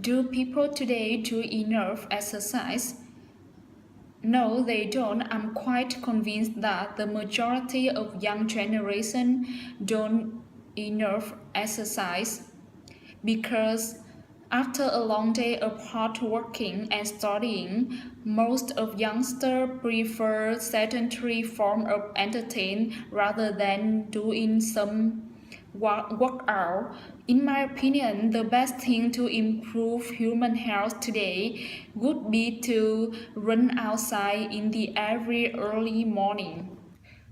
Do people today do enough exercise? No, they don't. I'm quite convinced that the majority of young generation don't enough exercise because after a long day of hard working and studying, most of youngsters prefer sedentary form of entertainment rather than doing some workout. In my opinion, the best thing to improve human health today would be to run outside in the every early morning.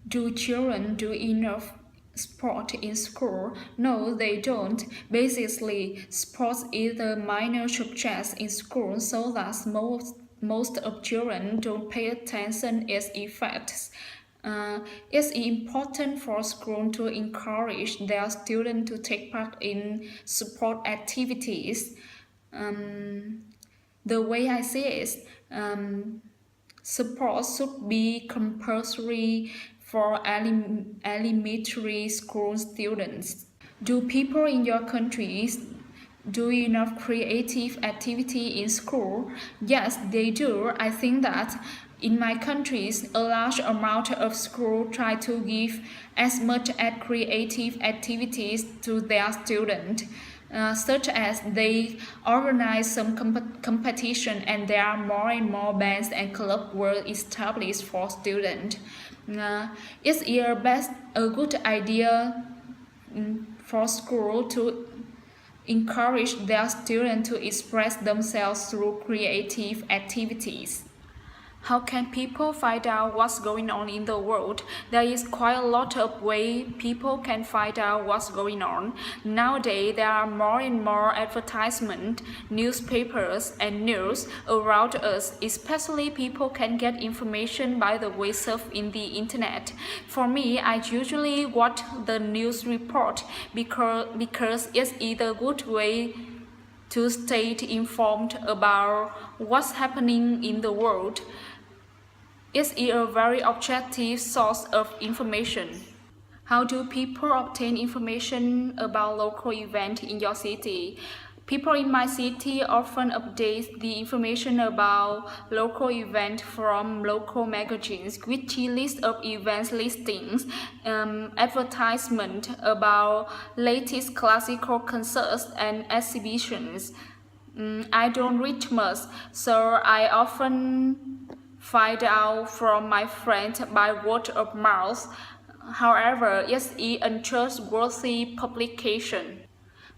Do children do enough sport in school? No, they don't. Basically, sports is a minor subject in school, so that most of children don't pay attention its effects. It's important for school to encourage their students to take part in sport activities. The way I see it, support should be compulsory for elementary school students. Do people in your countries do enough creative activity in school? Yes, they do. I think that in my countries, a large amount of school try to give as much as creative activities to their students. Such as they organize some competition and there are more and more bands and clubs were established for students. It's a good idea for school to encourage their students to express themselves through creative activities. How can people find out what's going on in the world? There is quite a lot of ways people can find out what's going on. Nowadays, there are more and more advertisements, newspapers, and news around us. Especially people can get information by the way surf in the internet. For me, I usually watch the news report because it's either good way to stay informed about what's happening in the world. It's a very objective source of information. How do people obtain information about local events in your city? People in my city often update the information about local events from local magazines, which list of events listings, advertisement about latest classical concerts and exhibitions. I don't read much, so I often find out from my friends by word of mouth. However, it's an untrustworthy publication.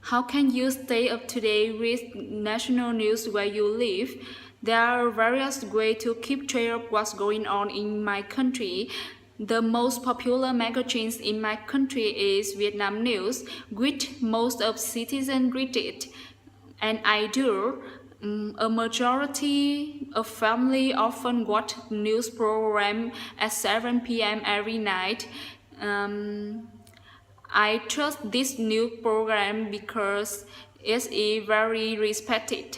How can you stay up to date with national news where you live? There are various ways to keep track of what's going on in my country. The most popular magazines in my country is Vietnam News, which most of citizens read it, and I do. A majority of family often watch news program at 7 p.m. every night. I trust this new program because it's very respected.